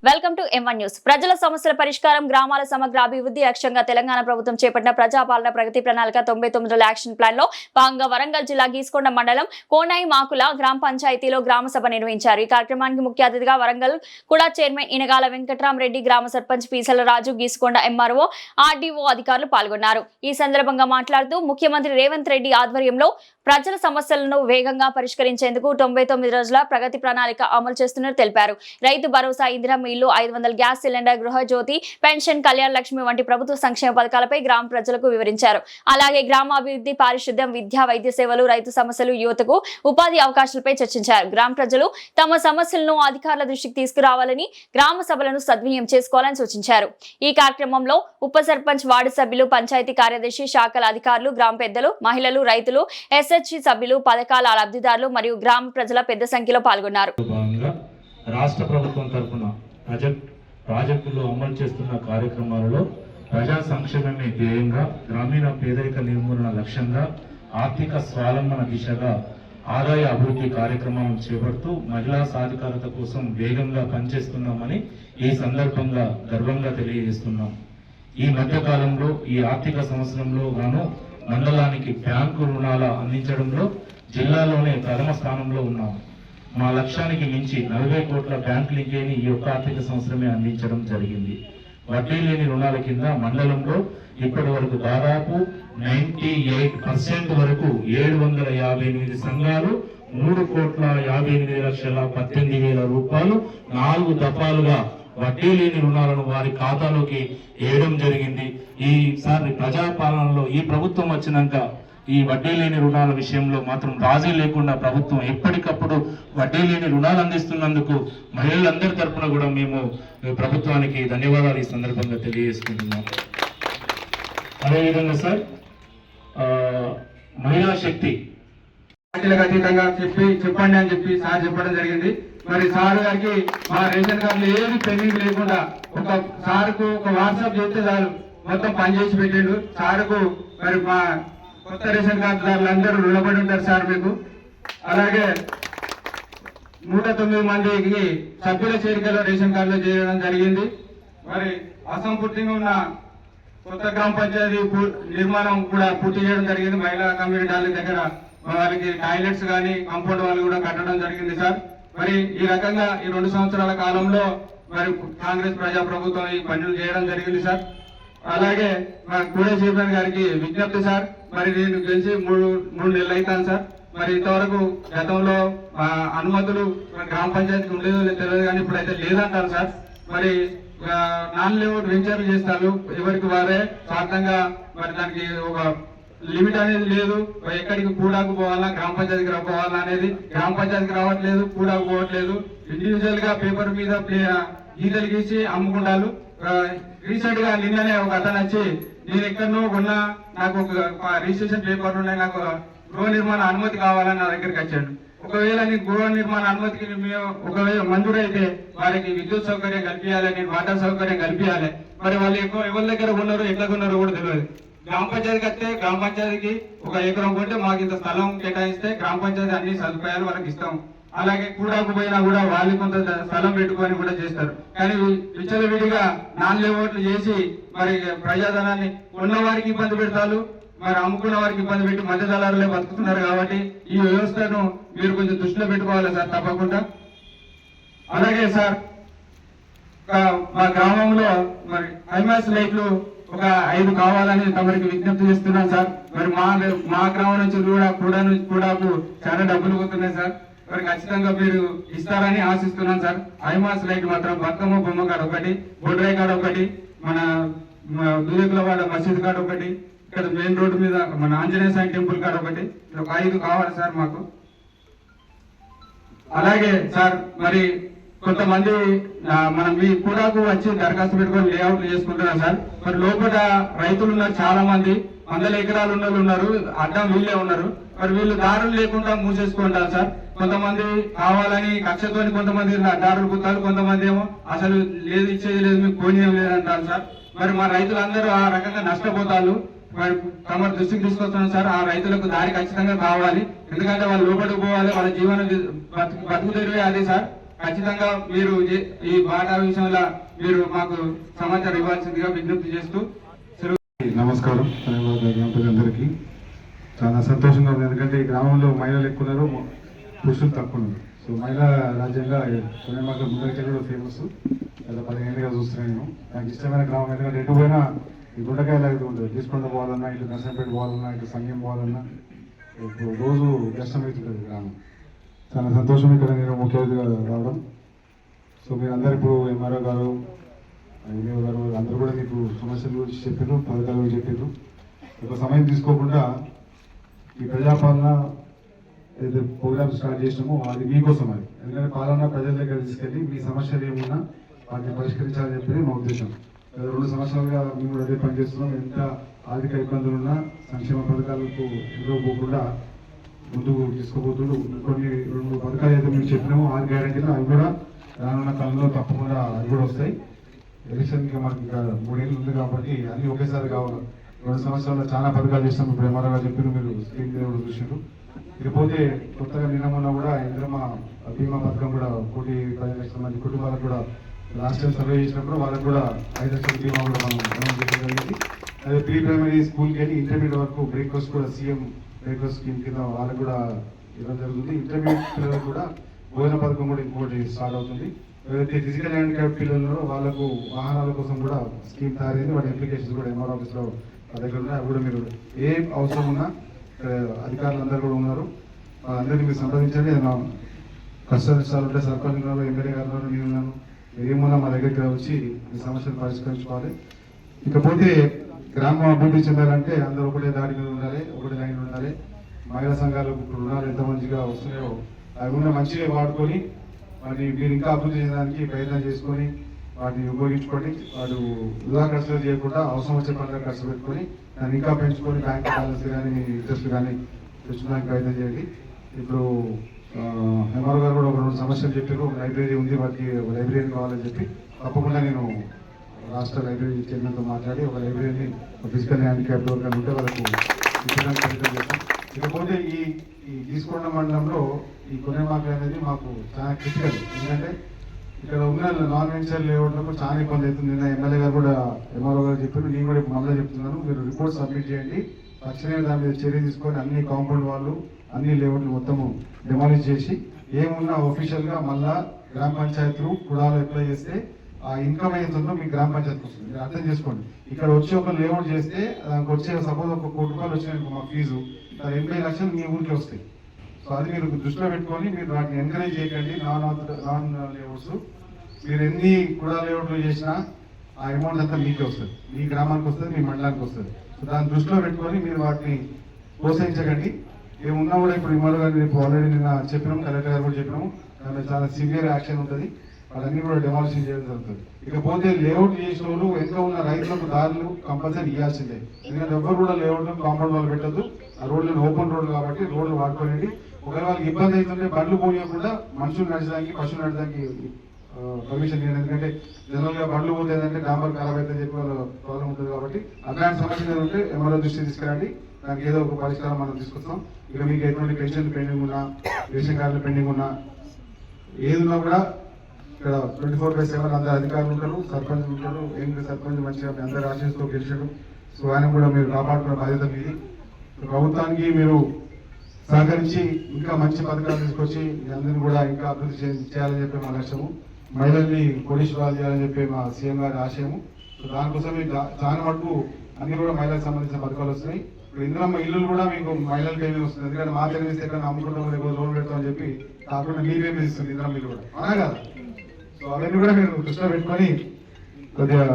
Welcome to M1 news. ప్రజల సమస్యల పరిష్కారం, గ్రామాల సమగ్ర అభివృద్ధి లక్ష్యంగా తెలంగాణ ప్రభుత్వం చేపట్టిన ప్రజాపాలన ప్రగతి ప్రణాళిక 99 యాక్షన్ ప్లాన్ లో భాగంగా వరంగల్ జిల్లా గీసుకొండ మండలం కోనాయి మాకుల గ్రామ పంచాయతీలో గ్రామ సభ నిర్వహించారు. ఈ కార్యక్రమానికి ముఖ్య అతిథిగా వరంగల్ కూడా చైర్మన్ ఇనగాల వెంకట్రామరెడ్డి, గ్రామ సర్పంచ్ పీసల రాజు, గీసుకొండ ఎంఆర్ఓ, ఆర్డీఓ అధికారులు పాల్గొన్నారు. ఈ సందర్భంగా మాట్లాడుతూ ముఖ్యమంత్రి రేవంత్ రెడ్డి ఆధ్వర్యంలో ప్రజల సమస్యలను వేగంగా పరిష్కరించేందుకు 99 రోజుల ప్రగతి ప్రణాళిక అమలు చేస్తున్నట్టు తెలిపారు. రైతు భరోసా, ఇందిరమ్మ ఇల్లు, 500 gas cylinder, Gruhajyothi pension, Kalyana Lakshmi వంటి ప్రభుత్వ సంక్షేమ పథకాలపై గ్రామ ప్రజలకు వివరించారు. అలాగే గ్రామాభివృద్ధి, పారిశుద్ధ్యం, విద్య, వైద్య సేవలు, రైతు సమస్యలు, యువతకు ఉపాధి అవకాశాలపై చర్చించారు. గ్రామ ప్రజలు తమ సమస్యలను అధికారుల దృష్టికి తీసుకురావాలని, గ్రామ సభలను సద్వినియోగం చేసుకోవాలని సూచించారు. ఈ కార్యక్రమంలో ఉప సర్పంచ్, వార్డు సభ్యులు, పంచాయతీ కార్యదర్శి, శాఖల అధికారులు, గ్రామ పెద్దలు, మహిళలు, రైతులు, SHG సభ్యులు, పథకాల లబ్ధిదారులు మరియు గ్రామ ప్రజల పెద్ద సంఖ్యలో పాల్గొన్నారు. రాష్ట్ర ప్రభుత్వం తరఫున ప్రాజెక్టులు అమలు చేస్తున్న కార్యక్రమాలలో ప్రజా సంక్షేమమే ధ్యేయంగా, గ్రామీణ పేదరిక నిర్మూలన లక్ష్యంగా, ఆర్థిక స్వావలంబన దిశగా ఆదాయ అభివృద్ధి కార్యక్రమాలను చేపడుతూ మహిళా సాధికారత కోసం వేగంగా పనిచేస్తున్నామని ఈ సందర్భంగా గర్వంగా తెలియజేస్తున్నాం. ఈ మధ్య కాలంలో ఈ ఆర్థిక సంవత్సరంలో గాను మండలానికి బ్యాంకు రుణాల అందించడంలో జిల్లాలోనే ప్రథమ స్థానంలో ఉన్నాం. మా లక్ష్యానికి మించి 40 కోట్ల బ్యాంక్ లింకేజీని ఈ యొక్క ఆర్థిక సంవత్సరమే అందించడం జరిగింది. వడ్డీ లేని రుణాల కింద మండలంలో ఇప్పటి వరకు దాదాపు 98% వరకు 758 సంఘాలు 3,58,18,000 రూపాయలు 4 దఫాలుగా వడ్డీ లేని రుణాలను వారి ఖాతాలోకి వేయడం జరిగింది. ఈసారి ప్రజాపాలనలో ఈ ప్రభుత్వం వచ్చినాక ఈ వడ్డీ లేని రుణాల విషయంలో మాత్రం రాజీ లేకుండా ప్రభుత్వం ఎప్పటికప్పుడు వడ్డీ లేని రుణాలు అందిస్తున్నందుకు మహిళలందరి తరఫున కూడా మేము ప్రభుత్వానికి ధన్యవాదాలు ఈ సందర్భంగా తెలియజేసుకుంటున్నాం. అదేవిధంగా సార్ మహిళా శక్తి పార్టీలకు అతీతంగా చెప్పండి అని చెప్పి సార్ చెప్పడం జరిగింది. మరి సార్ గారికి మా రేషన్ కార్డులు ఏది పెండింగ్ లేకుండా ఒక సార్కు ఒక వాట్సాప్ చేస్తే చాలు మొత్తం పనిచేసి పెట్టాడు. సార్కు మరి మా కొత్త రేషన్ కార్డుదారులందరూ రుణపడి ఉంటారు సార్ మీకు. అలాగే 109 మందికి సభ్యుల చేరికలో రేషన్ కార్డులో చేయడం జరిగింది. మరి అసంపూర్తిగా ఉన్న కొత్త గ్రామ పంచాయతీ నిర్మాణం కూడా పూర్తి చేయడం జరిగింది. మహిళా కమ్యూనిటీ హాల్ దగ్గర వాళ్ళకి టాయిలెట్స్ కానీ కాంపౌండ్ వాళ్ళు కూడా కట్టడం జరిగింది సార్. మరి ఈ రకంగా ఈ 2 సంవత్సరాల కాలంలో మరి కాంగ్రెస్ ప్రజా ప్రభుత్వం ఈ పనులు చేయడం జరిగింది సార్. అలాగే మన కూడా చైర్మన్ గారికి విజ్ఞప్తి సార్, మరి నేను గెలిచి 3 నెలలు అవుతాను సార్. మరి ఇంతవరకు గతంలో అనుమతులు గ్రామ పంచాయతీకి ఉండేదో తెలియదు కానీ ఇప్పుడైతే లేదంటారు సార్. మరి నాన్ లేఅవుట్ వెంచర్లు చేస్తారు ఎవరికి వారే స్వార్థంగా. మరి దానికి ఒక లిమిట్ అనేది లేదు. ఎక్కడికి కూడాకు పోవాలా, గ్రామ పంచాయతీకి పోవాలా అనేది గ్రామ పంచాయతీకి రావట్లేదు, కూడాకు పోవట్లేదు. ఇండివిజువల్ గా పేపర్ మీద గీతలు గీసి అమ్ముకుంటారు. రీసెంట్ గా నిన్ననే ఒక అతను వచ్చి నేను ఎక్కడనో కొన్నా, నాకు ఒక రిజిస్ట్రేషన్ పేపర్లు ఉన్నాయి, నాకు గృహ నిర్మాణ అనుమతి కావాలని నా దగ్గరికి వచ్చాడు. ఒకవేళ నీకు గృహ నిర్మాణ అనుమతికి ఒకవేళ మంజూరైతే వారికి విద్యుత్ సౌకర్యం కల్పించాలి, నేను వాటర్ సౌకర్యం కల్పించాలి. మరి వాళ్ళు ఎవరి దగ్గర కొన్నారు, ఎట్లా కొన్నారో కూడా తెలియదు. గ్రామ పంచాయతీకి వస్తే గ్రామ పంచాయతీకి 1 ఎకరం కొంటే మాకు ఇంత స్థలం కేటాయిస్తే గ్రామ పంచాయతీ అన్ని సదుపాయాలు వాళ్ళకి ఇస్తాం. అలాగే కూడాకు పోయినా కూడా వాళ్ళు కొంత స్థలం పెట్టుకొని కూడా చేస్తారు. కానీ విచ్చలవిడిగా నాన్ లేఅవుట్లు చేసి మరి ప్రజాధనాన్ని ఉన్న వారికి ఇబ్బంది పెడతారు, మరి అమ్ముకున్న వారికి ఇబ్బంది పెట్టి మధ్య దళారులే బతుకుతున్నారు. కాబట్టి ఈ వ్యవస్థను మీరు కొంచెం దృష్టిలో పెట్టుకోవాలి సార్ తప్పకుండా. అలాగే సార్ మా గ్రామంలో మరి హైమాస్ లైట్లు ఒక 5 కావాలని తమరికి విజ్ఞప్తి చేస్తున్నాను సార్. మరి మా గ్రామం నుంచి కూడాకు చాలా డబ్బులు పోతున్నాయి సార్. మరి ఖచ్చితంగా మీరు ఇస్తారని ఆశిస్తున్నాను సార్. హైమాస్ లైట్ మాత్రం బతుకమ్మ బొమ్మ కాడ ఒకటి, బొడ్రాయి కాడ ఒకటి, మన దూదేకులవాడ మసీద్ కాడ ఒకటి, ఇక్కడ మెయిన్ రోడ్డు మీద మన ఆంజనేయ స్వామి టెంపుల్ కాడ ఒకటి, ఒక 5 కావాలి సార్ మాకు. అలాగే సార్ మరి కొంతమంది మనం మీ కూడాకు వచ్చి దరఖాస్తు పెట్టుకొని లేఅవుట్లు చేసుకుంటున్నారు సార్. మరి లోపల రైతులు ఉన్నారు, చాలా మంది 100 ఎకరాలు ఉన్న వాళ్ళు ఉన్నారు, అడ్డం వీళ్ళే ఉన్నారు. మరి వీళ్ళు దారులు లేకుండా మూసేసుకుంటారు సార్. కొంతమంది కావాలని కక్షతోని కొంతమంది దారులు పుత్తారు, కొంతమంది ఏమో అసలు లేదు, ఇచ్చేది లేదు, మీకు పోనీయం లేదంటారు సార్. మరి మా రైతులందరూ ఆ రకంగా నష్టపోతారు. మరి తమ దృష్టికి తీసుకొస్తున్నాం సార్. ఆ రైతులకు దారి ఖచ్చితంగా కావాలి, ఎందుకంటే వాళ్ళు లోపలికి పోవాలి, వాళ్ళ జీవన బతుకు తెరివే అదే సార్. ఖచ్చితంగా మీరు ఈ బాటా విషయంలో మీరు మాకు సమాచారం ఇవ్వాల్సిందిగా విజ్ఞప్తి చేస్తూ నమస్కారం గ్రామ ప్రజలందరికీ. చాలా సంతోషంగా ఉంది, ఎందుకంటే ఈ గ్రామంలో మహిళలు ఎక్కువ ఉన్నారు, పురుషులు తక్కువ ఉన్నారు. సో మహిళా రాజ్యంగా కొనేమాక ముందరికి కూడా ఫేమస్. గత 15 ఏళ్ళుగా చూస్తున్నాను నేను. నాకు ఇష్టమైన గ్రామం, ఎందుకంటే ఎటు పోయినా ఈ గుండకాయలు అయితే ఉంటుంది. తీసుకుంటూ పోవాలన్నా, ఇటు నర్సంపేట పోవాలన్నా, ఇటు సంగం పోవాలన్నా ఇప్పుడు రోజు కష్టం అవుతుంటుంది గ్రామం. చాలా సంతోషం ఇక్కడ నేను ముఖ్య అతిథిగా రావడం. సో మీరందరూ ఇప్పుడు ఎంఆర్ఓ గారు, ఎంఈఓ గారు అందరూ కూడా మీకు సమస్యల గురించి చెప్పారు, పథకాల గురించి చెప్పారు. ఒక సమయం తీసుకోకుండా ఈ ప్రజాపాలన ఏదైతే ప్రోగ్రామ్ స్టార్ట్ చేసినామో అది మీకోసం. అది ఎందుకంటే పాలన ప్రజల దగ్గర తీసుకెళ్ళి మీ సమస్యలు ఏమున్నా వాటిని పరిష్కరించాలని చెప్పి మా ఉద్దేశం. గత 2 సంవత్సరాలుగా మేము కూడా అదే పనిచేస్తున్నాం. ఎంత ఆర్థిక ఇబ్బందులున్నా సంక్షేమ పథకాలకు ఎదురు పోకుండా ముందుకు తీసుకుపోతుంటూ కొన్ని 2 పథకాలు అయితే మేము చెప్పినామో 6 గ్యారెంటీలు అవి కూడా రానున్న కాలంలో తప్పకుండా అవి కూడా వస్తాయి. ఎలక్షన్ ఇంకా మనకి ఇంకా 3 ఏళ్ళు ఉంది కాబట్టి అన్ని ఒకేసారి కావాలి. 2 సంవత్సరాల్లో చాలా పథకాలు చేస్తాం. ఇప్పుడు ఎంఆర్ఓ గారు చెప్పారు, మీరు స్క్రీన్ మీద కూడా చూసారు. ఇకపోతే కొత్తగా నిన్న కూడా ఇంద్రమ బీమా పథకం కూడా 1,15,00,000 మంది కుటుంబాలకు కూడా లాస్ట్ టైం సర్వే చేసినప్పుడు వాళ్ళకు కూడా 5 లక్షల బీమా కూడా మనం అనౌన్స్ చేయడం జరిగింది. అదే ప్రీ ప్రైమరీ స్కూల్కి వెళ్ళి ఇంటర్మీడియట్ వరకు బ్రేక్ఫాస్ట్ కూడా సీఎం బ్రేక్ఫాస్ట్ స్కీమ్ కింద వాళ్ళకు కూడా ఇవ్వడం జరుగుతుంది. ఇంటర్మీడియట్ పిల్లలకు కూడా భోజన పథకం కూడా ఇంకోటి స్టార్ట్ అవుతుంది. ఏదైతే ఫిజికల్ హ్యాండిక్యాప్ పిల్లలు ఉన్నారో వాళ్ళకు వాహనాల కోసం కూడా స్కీమ్ తయారైంది. వాటి అప్లికేషన్స్ కూడా ఎంఆర్ ఆఫీస్లో మా దగ్గర ఉన్నాయి. అవి కూడా మీరు ఏ అవసరం ఉన్నా అధికారులు అందరూ కూడా ఉన్నారు, అందరినీ మీరు సంప్రదించండి. ఏదైనా కష్ట నష్టాలు ఉంటే సర్పంచ్ ఉన్నారు, ఎమ్మెల్యే గారు ఉన్నారు, నేను ఉన్నాను. ఏమున్నా మా దగ్గరికి వచ్చి ఈ సమస్యలు పరిష్కరించుకోవాలి. ఇకపోతే గ్రామం అభివృద్ధి చెందాలంటే అందరూ ఒకటే దాడి మీద ఉండాలి, ఒకటే లైన్ ఉండాలి. మహిళా సంఘాలకు రుణాలు ఎంత మంచిగా వస్తున్నాయో అవి ఉన్న మంచిగా వాడుకొని వాటిని మీరు ఇంకా అభివృద్ధి చేయడానికి ప్రయత్నం చేసుకొని వాటిని ఉపయోగించుకొని వాడు వృధా ఖర్చులు చేయకుండా అవసరం వచ్చే పనులకు ఖర్చు పెట్టుకొని దాన్ని ఇంకా పెంచుకొని బ్యాంక్ బ్యాలెన్స్ కానీ ఇంట్రెస్ట్ కానీ తెచ్చుకోవడానికి ప్రయత్నం చేయండి. ఇప్పుడు ఎంఆర్ఓ గారు కూడా ఒక 2 సమస్యలు చెప్పారు. ఒక లైబ్రరీ ఉంది, వాటికి ఒక లైబ్రరీ కావాలని చెప్పి తప్పకుండా నేను రాష్ట్ర లైబ్రరీ చైర్మన్తో మాట్లాడి ఒక లైబ్రరీని ఫిజికల్ హ్యాండిక్యాప్ వర్క్ ఉంటే వాళ్ళకు ఇచ్చడానికి ప్రయత్నం చేస్తాం. ఇకపోతే ఈ గీసుకొండ మండలంలో ఈ కొనేమాక అనేది మాకు చాలా క్రిటికల్. ఎందుకంటే ఇక్కడ ఉన్న నాన్ వెంచర్ లేఅవుట్లకు చాలా ఇబ్బంది అవుతుంది. నిన్న ఎమ్మెల్యే గారు కూడా ఎంఆర్ఓ గారు చెప్పారు, నేను కూడా ఇప్పుడు మమ్మల్ని చెప్తున్నాను, మీరు రిపోర్ట్ సబ్మిట్ చేయండి, తక్షణమే దాని మీద చర్య తీసుకొని అన్ని కాంపౌండ్ వాళ్ళు అన్ని లేఅవుట్లు మొత్తము డెమాలిష్ చేసి ఏమున్నా ఒఫీషియల్గా మళ్ళా గ్రామ పంచాయతీలు కుడాలు అప్లై చేస్తే ఆ ఇన్కమ్ అవుతుందో మీకు గ్రామ పంచాయతీకి వస్తుంది. మీరు అర్థం చేసుకోండి. ఇక్కడ వచ్చి ఒక లేఅవుట్ చేస్తే దానికి వచ్చే సపోజ్ ఒక 1 కోటి రూపాయలు వచ్చినాయి మా ఫీజు, 80 లక్షలు మీ ఊరికి వస్తాయి. సో అది మీరు దృష్టిలో పెట్టుకొని మీరు వాటిని ఎంకరేజ్ చేయకండి. నాన్ లేఅవుట్స్ మీరు ఎన్ని కూడా లేఅవుట్లు చేసినా ఆ అమౌంట్ అంతా మీకే వస్తుంది, మీ గ్రామానికి వస్తుంది, మీ మండలానికి వస్తుంది. సో దాన్ని దృష్టిలో పెట్టుకొని మీరు వాటిని ప్రోత్సహించకండి. ఏమున్నా కూడా ఇప్పుడు ఇమ్మలు గారు రేపు ఆల్రెడీ నిన్న చెప్పినాము, కలెక్టర్ గారు కూడా చెప్పినాము, దాంట్లో చాలా సివియర్ యాక్షన్ ఉంటుంది. వాళ్ళన్నీ కూడా డెమాలిషన్ చేయడం జరుగుతుంది. ఇకపోతే లేఅవుట్ చేసిన వాళ్ళు ఎంత ఉన్న రైతులకు దారులు కంపల్సరీ ఇవ్వాల్సిందే. ఎందుకంటే ఎవరు కూడా లేఅవుట్ కాంపౌండ్ వాళ్ళు పెట్టద్దు. ఆ రోడ్లను ఓపెన్ రోడ్ కాబట్టి రోడ్లు వాడుకోండి. ఒకవేళ వాళ్ళకి ఇబ్బంది అవుతుంటే బండ్లు పోయకుండా మనుషులు నడచడానికి పశువులు నడచడానికి పర్మిషన్ ఇవ్వండి. ఎందుకంటే జనరల్గా బండ్లు పోతేదంటే డాంబర్ ఖరాబ్ అయితే చెప్పి వాళ్ళ ప్రాబ్లం ఉంటుంది. కాబట్టి అలాంటి సమస్యలు ఉంటే ఎంఆర్ఓ దృష్టి తీసుకురండి, దానికి ఏదో ఒక పరిష్కారం మనం తీసుకొస్తాం. ఇక మీకు ఎటువంటి పెన్షన్లు పెండింగ్ ఉన్నా, రేషన్ కార్డులు పెండింగ్ ఉన్నా, ఏది ఉన్నా కూడా ఇక్కడ 24/7 అందరు అధికారులు ఉంటారు, సర్పంచ్ ఉంటారు. ఏంటి సర్పంచ్ మంచిగా అందరు ఆశీస్సుతో గెలిచాడు. సో ఆయన కూడా మీరు కాపాడుకున్న బాధ్యత మీది. ప్రభుత్వానికి మీరు సహకరించి ఇంకా మంచి పథకాలు తీసుకొచ్చి అందరినీ కూడా ఇంకా అభివృద్ధి చేయాలని చెప్పి మా లక్ష్యము. మహిళల్ని కోటీశ్వరాలు చేయాలని చెప్పి మా సీఎం గారి ఆశయము. సో దానికోసం చాలా మటుకు అన్ని కూడా మహిళలకు సంబంధించిన పథకాలు వస్తున్నాయి. ఇప్పుడు ఇందిరమ్మ ఇల్లు కూడా మీకు మహిళలకి ఏమీ వస్తుంది. ఎందుకంటే మా తెలియస్తే ఎక్కడ అమ్ముకుంటాం లోన్ పెడతామని చెప్పి కాకుండా మీరేమీ ఇస్తుంది ఇందిరమ్మ ఇల్లు కూడా, అవునా కదా? సో అవన్నీ కూడా మీరు దృష్టిలో పెట్టుకొని కొద్దిగా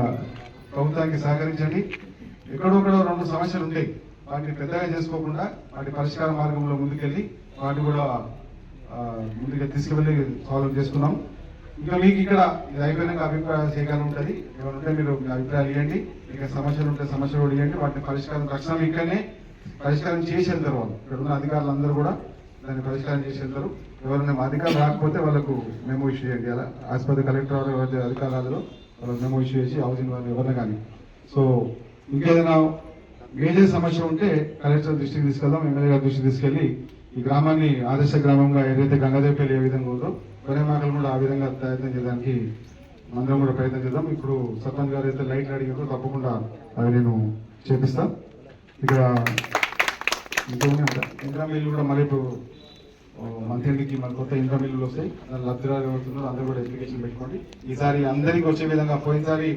ప్రభుత్వానికి సహకరించండి. ఎక్కడొక్కడ 2 సమస్యలు ఉంటాయి, వాటిని పెద్దగా చేసుకోకుండా వాటి పరిష్కార మార్గంలో ముందుకెళ్ళి వాటి కూడా ముందుగా తీసుకువెళ్ళి సాల్వ్ చేసుకున్నాం. ఇంకా మీకు ఇక్కడ ఇది అయిపోయినాక అభిప్రాయ సేకరణ ఉంటుంది. ఏమైనా ఉంటే మీరు మీ అభిప్రాయాలు ఇవ్వండి. ఇక సమస్యలు ఉంటే సమస్యలు కూడా ఇవ్వండి. వాటిని పరిష్కారం తక్షణం ఇక్కడనే పరిష్కారం చేసి వెళ్తారు. వాళ్ళు ఇక్కడ ఉన్న అధికారులు అందరూ కూడా దాన్ని పరిష్కారం చేసి వెళ్తారు. ఎవరైనా అధికారులు రాకపోతే వాళ్ళకు మెమో ఇష్యూ చేయండి. అలా ఆసుపత్రి కలెక్టర్ ఎవరైతే అధికారులు వాళ్ళకి మెమో ఇష్యూ చేసి హౌసింగ్ వాళ్ళు ఎవరైనా కానీ. సో ఇంకేదైనా మేజర్ సమస్య ఉంటే కలెక్టర్ దృష్టికి తీసుకెళ్దాం, ఎమ్మెల్యే గారి దృష్టికి తీసుకెళ్లి ఈ గ్రామాన్ని ఆదర్శ గ్రామంగా ఏదైతే గంగాదేవిపల్లి ఏ విధంగా ఉందో కొనేమాకలు కూడా ఆ విధంగా ప్రయత్నం చేయడానికి అందరం కూడా ప్రయత్నం చేద్దాం. ఇప్పుడు సర్పంచ్ గారు అయితే లైట్లు అడిగారో తప్పకుండా అవి నేను చేపిస్తాను. ఇక్కడ ఇంకొన్ని ఇంద్రా మిల్లు కూడా మళ్ళీ ఇప్పుడు మంత్రికి మన కొత్త ఇంద్రా మిల్లులు వస్తాయి. లబ్ధిదారులు అవుతున్నారు, అందరూ కూడా అప్లికేషన్ పెట్టుకోండి. ఈసారి అందరికీ వచ్చే విధంగా, పోయినసారి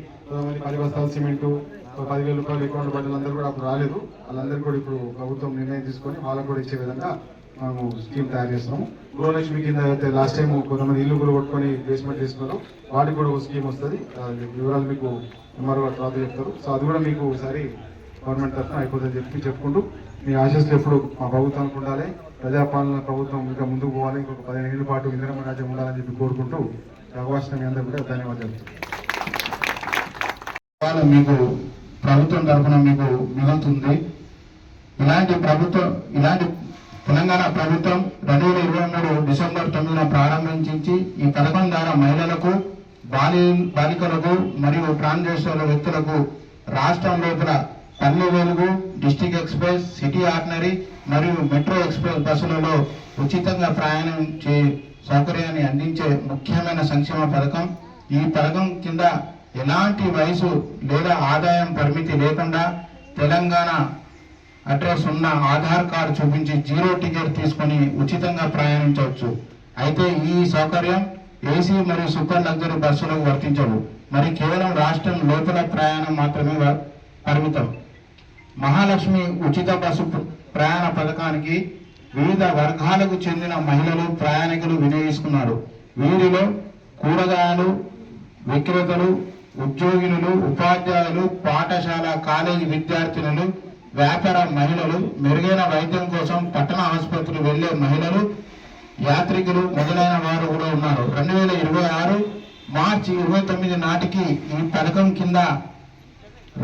10 బస్తాల సిమెంటు 10,000 రూపాయలు అకౌంట్ పడ్డలు అందరూ కూడా అప్పుడు రాలేదు. వాళ్ళందరూ కూడా ఇప్పుడు ప్రభుత్వం నిర్ణయం తీసుకొని వాళ్ళకు కూడా ఇచ్చే విధంగా మనము స్కీమ్ తయారు చేస్తున్నాము. గృహలక్ష్మి కింద అయితే లాస్ట్ టైం కొంతమంది ఇల్లు కూడా కొట్టుకొని బేస్మెంట్ తీసుకున్నారు, వాటికి కూడా ఒక స్కీమ్ వస్తుంది. వివరాలు మీకు ఎంఆర్ఓ తర్వాత చెప్తారు. సో అది కూడా మీకు ఈసారి గవర్నమెంట్ తరఫున అయిపోతుందని చెప్పుకుంటూ, మీ ఆశస్సులు ఎప్పుడు మా ప్రభుత్వానికి ఉండాలి, ప్రజాపాలన ప్రభుత్వం ఇంకా ముందుకు పోవాలి, ఇంకొక 15 ఏళ్ళ పాటు ఇందిరమ్మ రాజ్యం ఉండాలని చెప్పి కోరుకుంటూ అవకాశం మీ అందరూ కూడా ధన్యవాదాలు. మీకు ప్రభుత్వం తరఫున మీకు మిగులుతుంది. ఇలాంటి తెలంగాణ ప్రభుత్వం 2023 డిసెంబర్ 9న ప్రారంభించి ఈ పథకం ద్వారా మహిళలకు, బాలికలకు మరియు ట్రాన్స్జెండర్ వ్యక్తులకు రాష్ట్రం లోపల Palle Velugu, district express, city ordinary మరియు మెట్రో ఎక్స్ప్రెస్ బస్సులలో ఉచితంగా ప్రయాణం సౌకర్యాన్ని అందించే ముఖ్యమైన సంక్షేమ పథకం. ఈ పథకం కింద ఎలాంటి వయసు లేదా ఆదాయం పరిమితి లేకుండా తెలంగాణ అడ్రస్ ఉన్న ఆధార్ కార్డు చూపించి 0 టికెట్ తీసుకొని ఉచితంగా ప్రయాణించవచ్చు. అయితే ఈ సౌకర్యం ఏసీ మరియు సూపర్ లగ్జరీ బస్సులకు వర్తించవు, మరి కేవలం రాష్ట్రం లోపల ప్రయాణం మాత్రమే పరిమితం. మహాలక్ష్మి ఉచిత బస్సు ప్రయాణ పథకానికి వివిధ వర్గాలకు చెందిన మహిళలు, ప్రయాణికులు వినియోగిస్తున్నారు. వీరిలో కూరగాయలు విక్రేతలు, ఉద్యోగినులు, ఉపాధ్యాయులు, పాఠశాల కాలేజీ విద్యార్థినులు, వ్యాపార మహిళలు, మెరుగైన వైద్యం కోసం పట్టణ ఆసుపత్రులు వెళ్లే మహిళలు, యాత్రికులు మొదలైన వారు కూడా ఉన్నారు. 2026 మార్చి 29 నాటికి ఈ పథకం కింద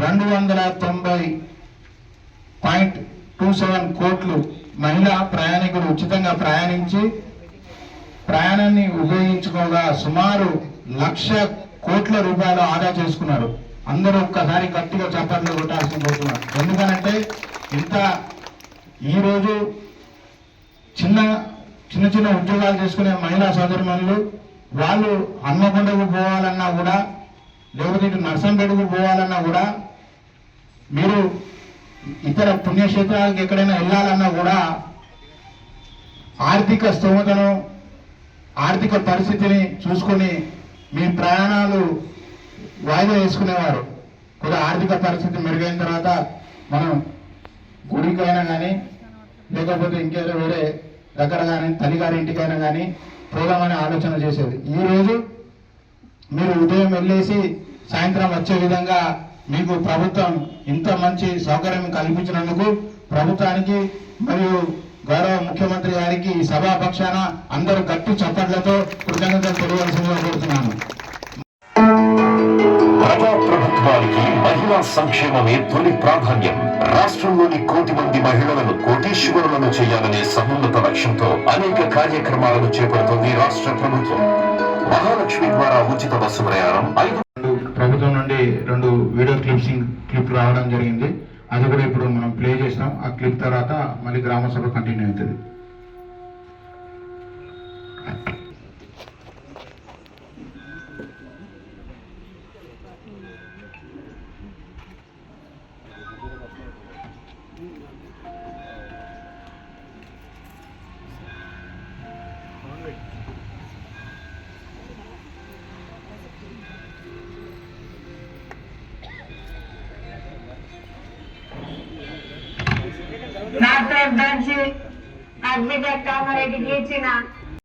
290.27 కోట్లు మహిళా ప్రయాణికులు ఉచితంగా ప్రయాణించి ప్రయాణాన్ని ఉపయోగించుకోగా సుమారు 1,00,000 కోట్ల రూపాయలు ఆదా చేసుకున్నారు. అందరూ ఒక్కసారి గట్టిగా చప్పట్లు కొట్టాల్సి పోతున్నారు. ఎందుకనంటే ఈరోజు చిన్న ఉద్యోగాలు చేసుకునే మహిళా సోదరిమణులు వాళ్ళు హన్మకొండకు పోవాలన్నా కూడా, లేకపోతే ఇటు నర్సంపేటకు పోవాలన్నా కూడా, మీరు ఇతర పుణ్యక్షేత్రాలకు ఎక్కడైనా వెళ్ళాలన్నా కూడా ఆర్థిక స్తోమతను, ఆర్థిక పరిస్థితిని చూసుకొని మీ ప్రయాణాలు వాయిదా వేసుకునేవారు. కొద్దిగా ఆర్థిక పరిస్థితి మెరుగైన తర్వాత మనం గుడికైనా కానీ, లేకపోతే ఇంకేదో వేరే దగ్గర కానీ, తల్లిగారి ఇంటికైనా కానీ పోదామని ఆలోచన చేసేది. ఈరోజు మీరు ఉదయం వెళ్ళేసి సాయంత్రం వచ్చే విధంగా మీకు ప్రభుత్వం ఇంత మంచి సౌకర్యం కల్పించినందుకు ప్రభుత్వానికి మరియు గౌరవ ముఖ్యమంత్రి గారికి సభాపక్షాన అందరూ గట్టి చప్పట్లతో కృతజ్ఞతలు తెలియవలసిందిగా కోరుతున్నాను. ప్రజాప్రభుత్వానికి మహిళా సంక్షేమమే తొలి ప్రాధాన్యం. రాష్ట్రంలోని 1 కోటి మంది మహిళలను కోటీశ్వరులను చేయాలనే సమున్నత లక్ష్యంతో అనేక కార్యక్రమాలను చేపడుతుంది రాష్ట్ర ప్రభుత్వం. మహాలక్ష్మి ద్వారా ఉచిత బస్సు ప్రయాణం, ప్రభుత్వం నుండి 2 వీడియో క్లిప్ రావడం జరిగింది. అది కూడా ఇప్పుడు మనం ప్లే చేస్తాం. ఆ క్లిప్ తర్వాత మళ్ళీ గ్రామ సభ కంటిన్యూ అవుతుంది. డాక్టర్ దంచి అడ్మిట్ కామారెడ్డికి ఇచ్చిన